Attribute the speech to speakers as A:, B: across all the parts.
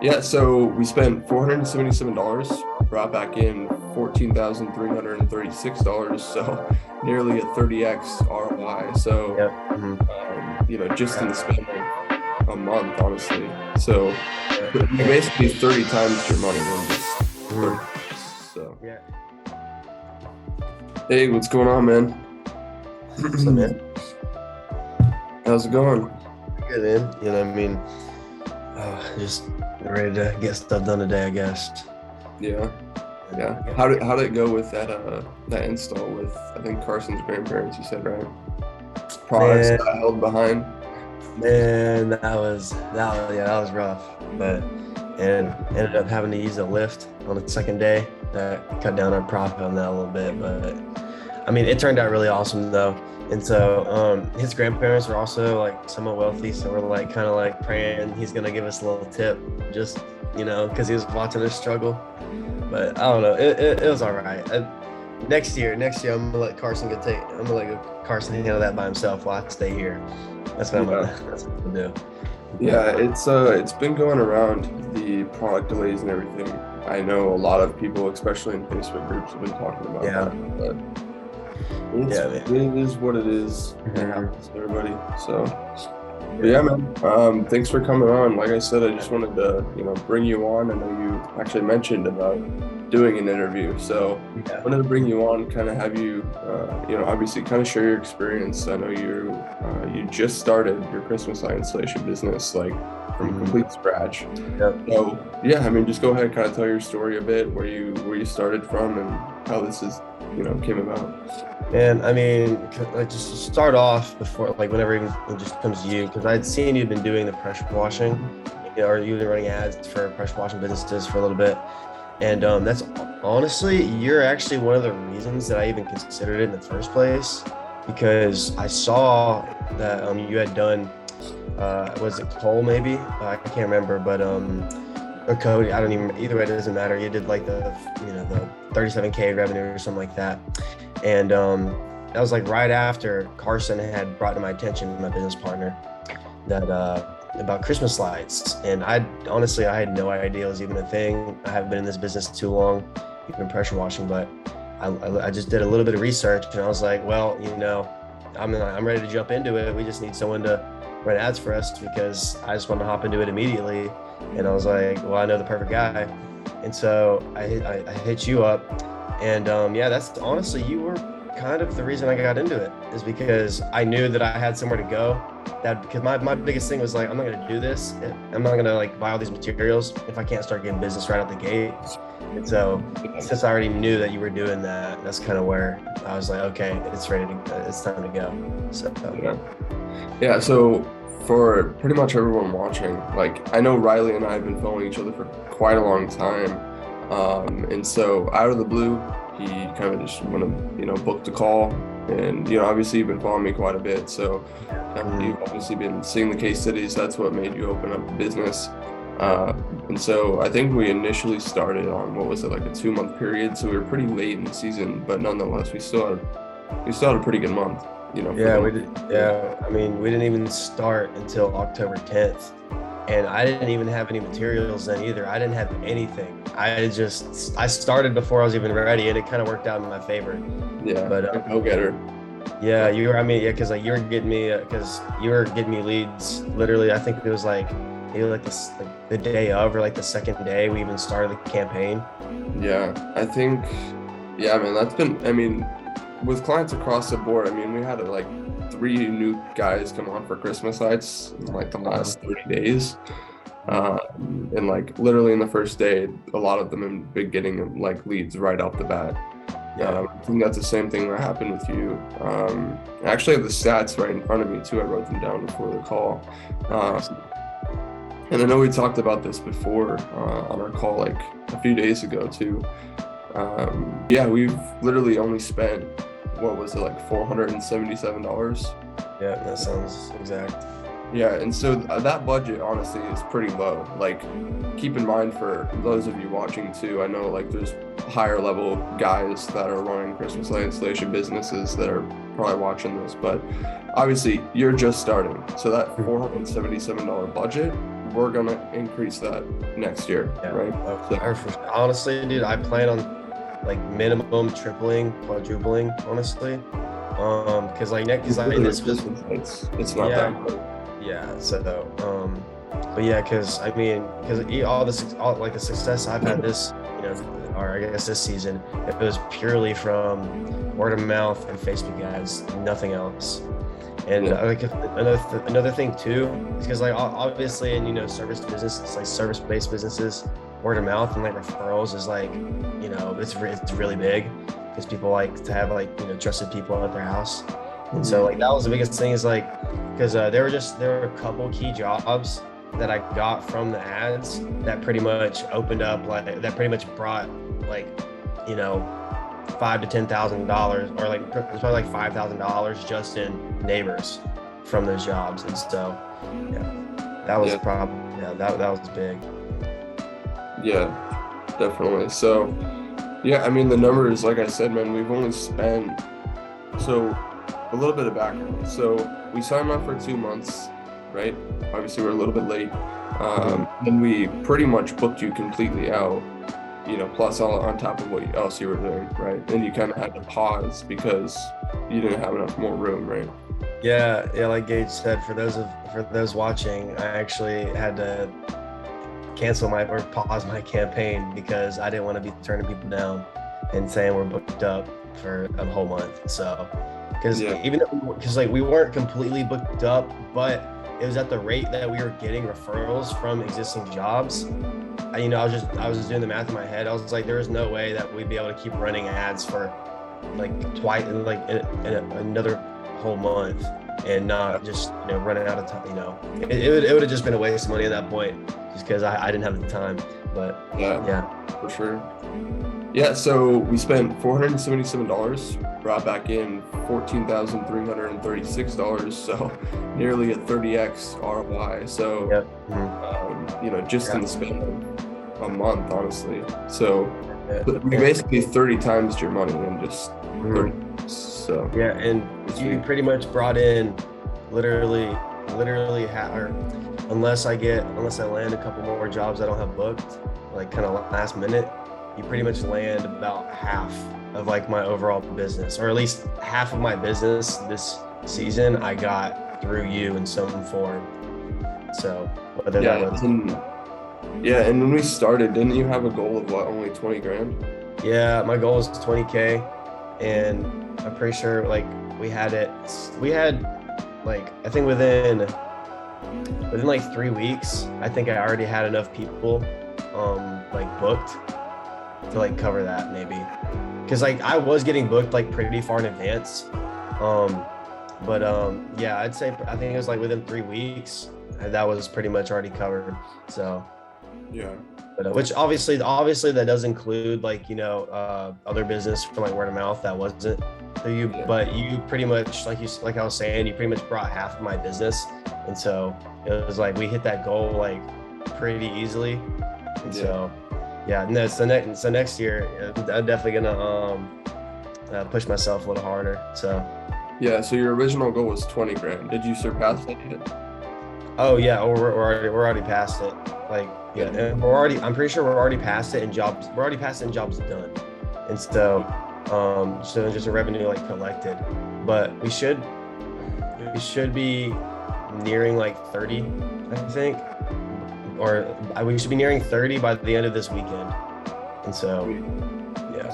A: Yeah, so we spent $477, brought back in $14,336, so nearly a 30x ROI. So,
B: Yep. Hmm.
A: just in the span of a month, honestly. So you
B: Yeah.
A: basically 30 times your money in just 30
B: Mhm.
A: days. So,
B: Yeah.
A: hey, what's going on, man?
B: So man,
A: How's it going?
B: good man. I mean, just ready to get stuff done today, I guess.
A: Yeah, yeah.
B: Yeah.
A: How did it go with that install with I think Carson's grandparents? You said right? Products
B: Man,
A: got held behind.
B: man, that was rough. But and ended up having to use a lift on the second day. That cut down our profit on that a little bit, but I mean, it turned out really awesome though. And so his grandparents were also like somewhat wealthy, so we're like kind of like praying he's gonna give us a little tip, just because he was watching us struggle. But I don't know, it was all right. Next year, I'm gonna let Carson handle that by himself while I stay here. That's what I'm gonna,
A: Yeah.
B: that's what I'm gonna do.
A: Yeah, it's been going around the product delays and everything. I know a lot of people, especially in Facebook groups, have been talking about
B: Yeah,
A: that. But
B: yeah, man.
A: it is what it is. It
B: Mhm.
A: happens to everybody. So, but yeah,
B: Yeah,
A: man. Thanks for coming on. Like I said, I just wanted to, bring you on. I know you actually mentioned about doing an interview, so
B: yeah.
A: wanted to bring you on, kind of have you, obviously, kind of share your experience. I know you just started your Christmas light installation business, like from
B: Mhm.
A: complete scratch.
B: Yep.
A: So yeah, I mean, just go ahead, kind of tell your story a bit, where you started from, and how this is, came about.
B: And I mean, like just to start off before, like whenever even it just comes to you, because I'd seen you'd been doing the pressure washing, or you've been running ads for pressure washing businesses for a little bit. And that's honestly, you're actually one of the reasons that I even considered it in the first place, because I saw that you had done, was it Cole maybe? I can't remember, but or Cody, I don't even, either way, it doesn't matter. You did like the 37K revenue or something like that. And that was like right after Carson had brought to my attention, my business partner, that about Christmas lights. And I had no idea it was even a thing. I haven't been in this business too long, even pressure washing, but I just did a little bit of research and I was like, well, I'm ready to jump into it. We just need someone to run ads for us because I just want to hop into it immediately. And I was like, well, I know the perfect guy. And so I hit you up. And yeah, that's honestly, you were kind of the reason I got into it, is because I knew that I had somewhere to go. That because my biggest thing was like, I'm not gonna do this. I'm not gonna like buy all these materials if I can't start getting business right out the gate. And so since I already knew that you were doing that, that's kind of where I was like, okay, it's time to go. So
A: Yeah. Yeah, so for pretty much everyone watching, like I know Riley and I have been following each other for quite a long time. And so out of the blue, he kind of just went and, booked a call. And, obviously you've been following me quite a bit. So
B: mm,
A: you've obviously been seeing the case studies. That's what made you open up the business. Uh, and so I think we initially started on, what was it, like a 2 month period. So we were pretty late in the season, but nonetheless, we still had a pretty good month, for
B: yeah,
A: the
B: we
A: month.
B: did. Yeah, I mean, we didn't even start until October 10th. And I didn't even have any materials then either. I didn't have anything. I started before I was even ready, and it kind of worked out in my favor.
A: Yeah,
B: But
A: a go-getter.
B: yeah, I mean, yeah, because like you were getting me leads. Literally, I think it was like maybe like this, like the day of, or like the second day we even started the campaign.
A: Yeah, I think, yeah, man, I mean, with clients across the board, I mean, we had like three new guys come on for Christmas lights in like the
B: Uh,
A: last 30 days. And like literally in the first day, a lot of them have been getting like leads right off the bat.
B: yeah.
A: I think that's the same thing that happened with you. I actually have the stats right in front of me too. I wrote them down before the call.
B: Nice.
A: And I know we talked about this before on our call like a few days ago too. Yeah, we've literally only spent, what was it, like $477?
B: Yeah, that sounds exact.
A: Yeah, and so that budget honestly is pretty low. Like, keep in mind for those of you watching too, I know like there's higher level guys that are running Christmas light installation businesses that are probably watching this, but obviously you're just starting. So that $477 budget we're gonna increase that next year,
B: Yeah.
A: right?
B: Honestly, dude, I plan on like minimum tripling, quadrupling, honestly. Because like next, because like this was,
A: it's not
B: yeah,
A: that much.
B: yeah. So, but yeah, because I mean, because all like the success I've had this, or I guess this season, it was purely from word of mouth and Facebook ads, nothing else. And like another thing too is because like obviously in service businesses, like service-based businesses, word of mouth and like referrals is like it's really big because people like to have like trusted people at their house. And so like that was the biggest thing is like because there were a couple key jobs that I got from the ads that pretty much opened up like that pretty much brought like $5,000 to $10,000 or like it's probably like $5,000 just in neighbors from those jobs. And so that was probably that was big.
A: Yeah, definitely. So yeah, I mean the numbers, like I said, man, we've only spent, so a little bit of background. So we signed on for 2 months, right? Obviously we're a little bit late. And we pretty much booked you completely out, plus all on top of what else you were doing, right? And you kind of had to pause because you didn't have enough more room, right?
B: Yeah, like Gage said, for those watching, I actually had to pause my campaign because I didn't want to be turning people down and saying we're booked up for a whole month. So, because like we weren't completely booked up, but it was at the rate that we were getting referrals from existing jobs. I was just doing the math in my head. I was like, there is no way that we'd be able to keep running ads for like twice, like in another whole month and not just running out of time. It would have just been a waste of money at that point, just because I didn't have the time. But yeah,
A: for sure. Yeah, so we spent $477, brought back in $14,336, so nearly a 30x ROI. So just in the span of a month, honestly. So we basically 30 times your money in just 30 months. So
B: and you pretty much brought in literally unless I land a couple more jobs I don't have booked, like kind of last minute, you pretty much land about half of like my overall business, or at least half of my business this season I got through you in some form. So whether that was
A: and when we started, didn't you have a goal of only 20 grand?
B: Yeah, my goal was 20K, and I'm pretty sure like we had like I think within like 3 weeks, I think I already had enough people like booked to like cover that, maybe, because like I was getting booked like pretty far in advance. But I'd say I think it was like within 3 weeks that was pretty much already covered. So but which obviously that does include like other business from like word of mouth that wasn't through you, but you pretty much like I was saying, you pretty much brought half of my business, and so it was like we hit that goal like pretty easily. And so next year I'm definitely gonna push myself a little harder. So
A: so your original goal was 20 grand. Did you surpass that yet?
B: Oh yeah, we're already past it. Like and I'm pretty sure we're already past it in jobs. We're already past it in jobs done, and so just a revenue like collected. But we should be nearing like 30, I think, or we should be nearing 30 by the end of this weekend. And so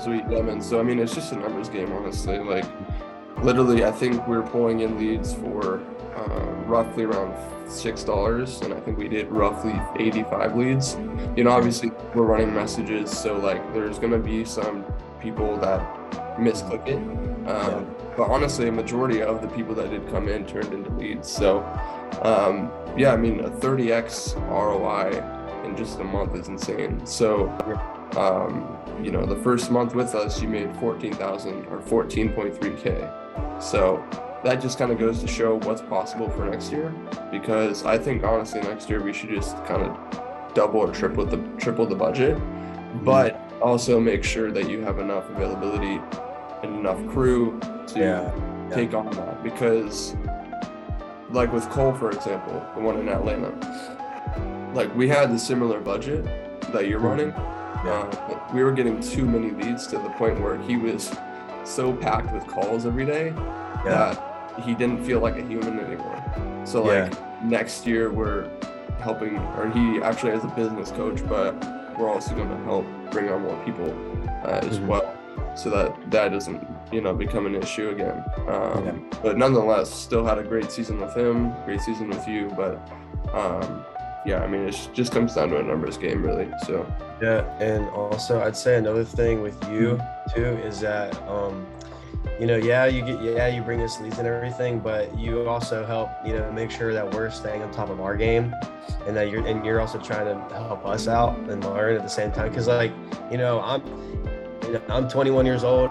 A: sweet. Yeah, man. So I mean, it's just a numbers game, honestly. Like literally, I think we're pulling in leads for roughly around $6, and I think we did roughly 85 leads. Obviously we're running messages, so like there's gonna be some people that misclick it, but honestly a majority of the people that did come in turned into leads. So I mean a 30x ROI in just a month is insane. So the first month with us you made 14,000 or 14.3k. So that just kind of goes to show what's possible for next year, because I think honestly next year we should just kind of double or triple the budget, but also make sure that you have enough availability and enough crew to take on that. Because like with Cole, for example, the one in Atlanta, like we had the similar budget that you're running. But we were getting too many leads to the point where he was so packed with calls every day that he didn't feel like a human anymore. So like next year we're helping, or he actually has a business coach, but we're also going to help bring on more people as well, so that doesn't, you know, become an issue again. But nonetheless, still had a great season with him, great season with you. But yeah, I mean, it just comes down to a numbers game, really. So
B: yeah, and also I'd say another thing with you too is that you know, you bring us leads and everything, but you also help, you know, make sure that we're staying on top of our game, and that you're also trying to help us out and learn at the same time. Because like, you know, I'm 21 years old.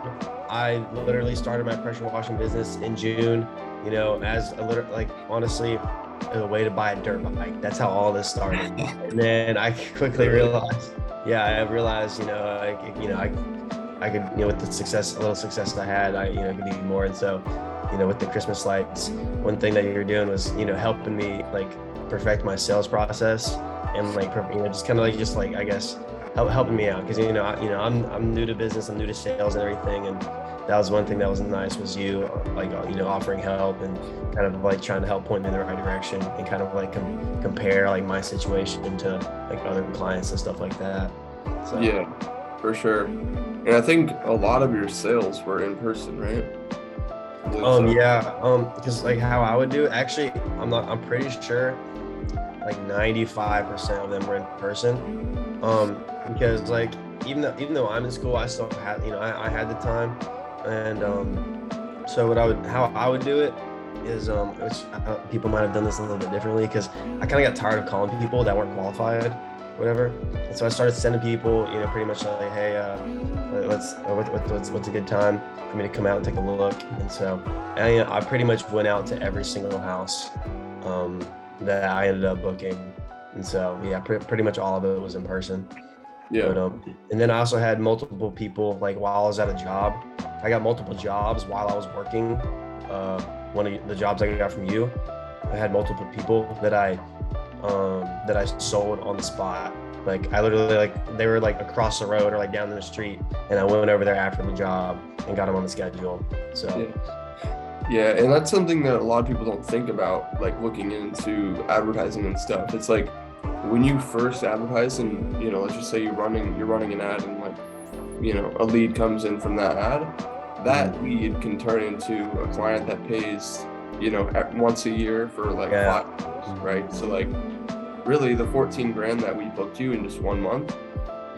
B: I literally started my pressure washing business in June, you know, as honestly, a way to buy a dirt bike. That's how all this started. And then I quickly realized, you know, I could, you know, with the little success that I had, you know, could do more. And so, you know, with the Christmas lights, one thing that you're doing was, you know, helping me like perfect my sales process, and like, you know, just kind of like, I guess, helping me out. Because, you know, I'm new to business, I'm new to sales and everything. And that was one thing that was nice, was you, like, you know, offering help and kind of like trying to help point me in the right direction, and kind of like compare like my situation to like other clients and stuff like that. So
A: yeah, for sure. And I think a lot of your sales were in person, right?
B: Because like how I would do it, actually, I'm pretty sure like 95% of them were in person. Because like even though I'm in school, I still had, you know, I had the time. And so how I would do it is, which people might have done this a little bit differently, because I kind of got tired of calling people that weren't qualified, whatever. And so I started sending people, you know, pretty much like, hey, what's a good time for me to come out and take a look. And so I pretty much went out to every single house that I ended up booking. And so yeah, pretty much all of it was in person.
A: Yeah.
B: But, and then I also had multiple people, like while I was at a job. I got multiple jobs while I was working. One of the jobs I got from you, I had multiple people that I sold on the spot. Like I literally, like, they were like across the road or like down the street, and I went over there after the job and got them on the schedule. So
A: yeah, and that's something that a lot of people don't think about, like looking into advertising and stuff. It's like when you first advertise, and, you know, let's just say you're running an ad, and like, you know, a lead comes in from that ad, that lead can turn into a client that pays, you know, once a year for like 5 years, right? So like, really, the 14 grand that we booked you in just 1 month,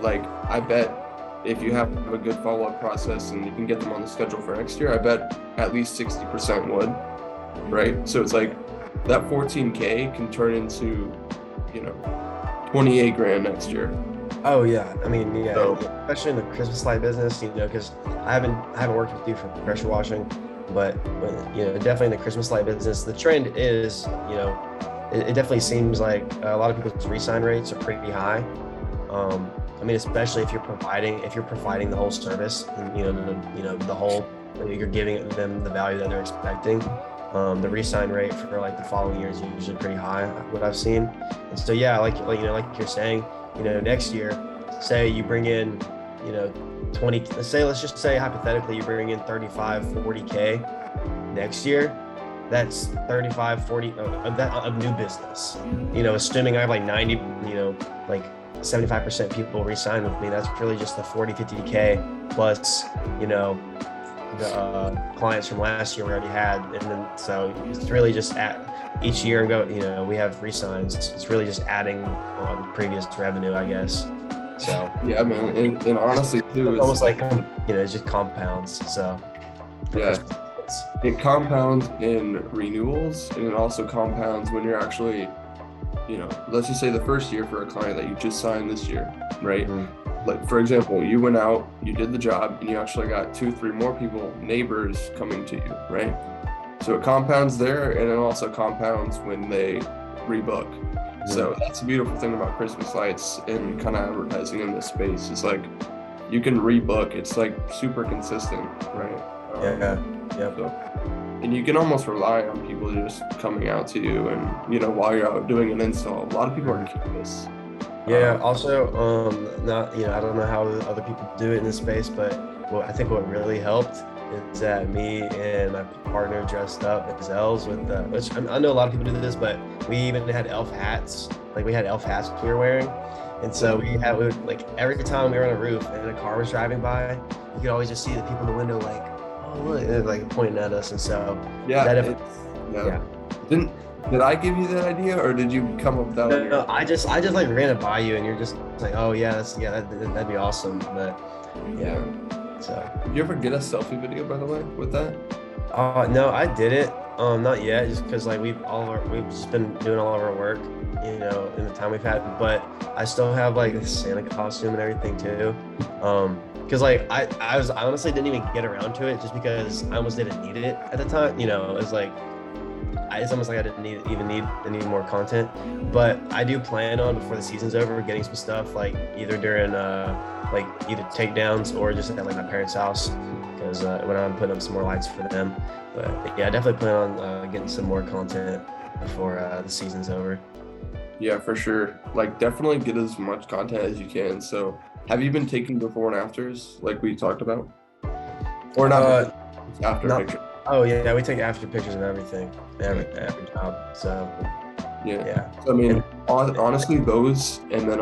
A: like, I bet if you have a good follow-up process and you can get them on the schedule for next year, I bet at least 60% would, right? So it's like that 14K can turn into, you know, 28 grand next year.
B: Oh yeah, I mean, yeah, so, especially in the Christmas light business, you know, because I haven't worked with you for pressure washing, but you know, definitely in the Christmas light business, the trend is, you know, it definitely seems like a lot of people's re-sign rates are pretty high. I mean, especially if you're providing the whole service, and, you know, the whole, you're giving them the value that they're expecting. The re-sign rate for like the following year is usually pretty high, what I've seen. And so yeah, like you know, like you're saying, you know, next year, say you bring in, you know, let's just say hypothetically you bring in 35-40K next year. That's 35-40 of new business, you know, assuming I have like 90, you know, like 75% people re-sign with me. That's really just the 40-50K plus, you know, the clients from last year we already had. And then so it's really just at each year and go, you know, we have re-signs. It's really just adding on previous revenue, I guess. So
A: yeah, man, and honestly too,
B: it's almost like, you know, it just compounds. So
A: yeah, it compounds in renewals, and it also compounds when you're actually, you know, let's just say the first year for a client that you just signed this year, right? Like, for example, you went out, you did the job, and you actually got 2-3 more people, neighbors, coming to you, right? So it compounds there, and it also compounds when they rebook. So that's the beautiful thing about Christmas lights and kind of advertising in this space. It's like you can rebook. It's like super consistent, right?
B: Yeah. Yep.
A: So, and you can almost rely on people just coming out to you, and while you're out doing an install, a lot of people are curious.
B: Yeah. Also, not I don't know how other people do it in this space, but I think what really helped is that me and my partner dressed up as elves with which I know a lot of people do this, but we even had elf hats. Like we had elf hats we were wearing, and so like every time we were on a roof and a car was driving by, you could always just see the people in the window like, oh look, and like pointing at us, and so
A: Yeah,
B: yeah.
A: Did I give you that idea, or did you come up with that?
B: No, I just like ran it by you, and you're just like, oh yeah, that'd be awesome. But yeah. So
A: did you ever get a selfie video, by the way, with that?
B: No, I didn't. Not yet, just because like we've just been doing all of our work, in the time we've had. But I still have like the Santa costume and everything too. Because like I honestly didn't even get around to it just because I almost didn't need it at the time. It's like it's almost like I didn't need more content. But I do plan on, before the season's over, getting some stuff like either during like either takedowns or just at like my parents' house, because when I'm putting up some more lights for them. But yeah, I definitely plan on getting some more content before the season's over.
A: Yeah, for sure. Like, definitely get as much content as you can. So, have you been taking before and afters like we talked about, or not? After pictures.
B: Oh yeah, we take after pictures of everything, every job. So yeah.
A: So, I mean, honestly, those, and then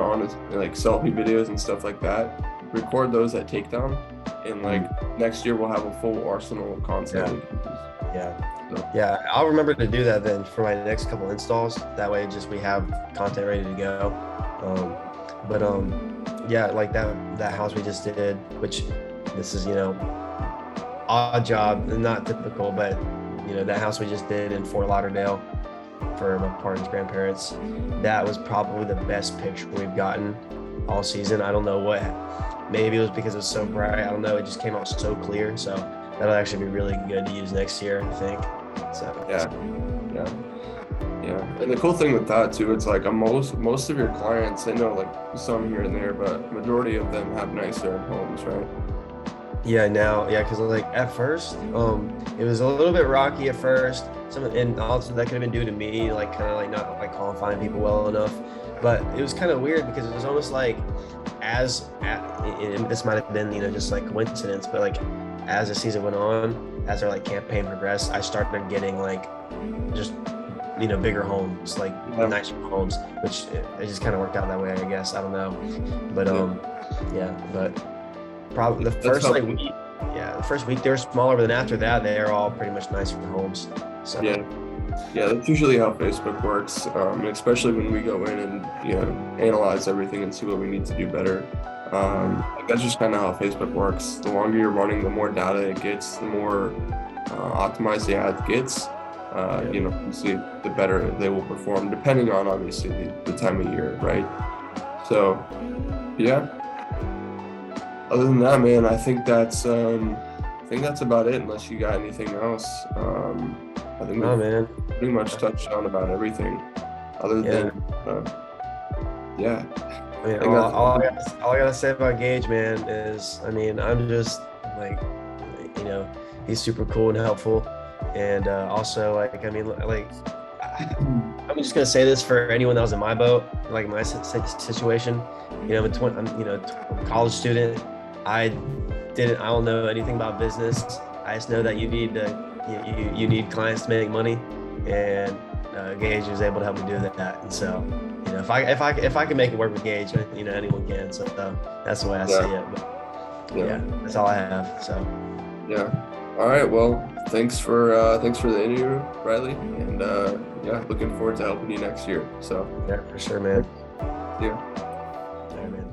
A: like selfie videos and stuff like that, record those at Takedown, and like next year we'll have a full arsenal of content.
B: Yeah, I'll remember to do that then for my next couple installs. That way, just we have content ready to go. Yeah, like that house we just did, which this is odd job, not typical, but that house we just did in Fort Lauderdale for my partner's grandparents, that was probably the best picture we've gotten all season. I don't know what, maybe it was because it was so bright, I don't know, it just came out so clear. So that'll actually be really good to use next year, I think. So
A: yeah. And the cool thing with that too, it's like most of your clients, they know like some here and there, but majority of them have nicer homes, right?
B: Yeah, because like at first, it was a little bit rocky at first. And also that could have been due to me, like kind of like not like qualifying people well enough. But it was kind of weird because it was almost like this might have been just like coincidence, but like as the season went on, as our like campaign progressed, I started getting like just bigger homes, like nicer homes, which it just kind of worked out that way, I guess. I don't know, but but probably the first week they were smaller, but then after that they're all pretty much nicer homes. So
A: yeah, that's usually how Facebook works, and especially when we go in and analyze everything and see what we need to do better. That's just kind of how Facebook works. The longer you're running, the more data it gets, the more optimized the ad gets. See, the better they will perform, depending on obviously the time of year, right? So, yeah. Other than that, man, I think that's about it. Unless you got anything else, I think we pretty much touched on about everything. Other than,
B: all I gotta say about Gage, man, is I'm just like, he's super cool and helpful, and also I'm just gonna say this for anyone that was in my boat, like my situation. I'm a college student. I don't know anything about business. I just know that you need clients to make money, and Gage was able to help me do that. And so, if I can make it work with Gage, anyone can. So that's the way I see it. But that's all I have. So
A: all right. Well, thanks for the interview, Riley, and looking forward to helping you next year. So
B: yeah, for sure, man.
A: Yeah.
B: All right, man.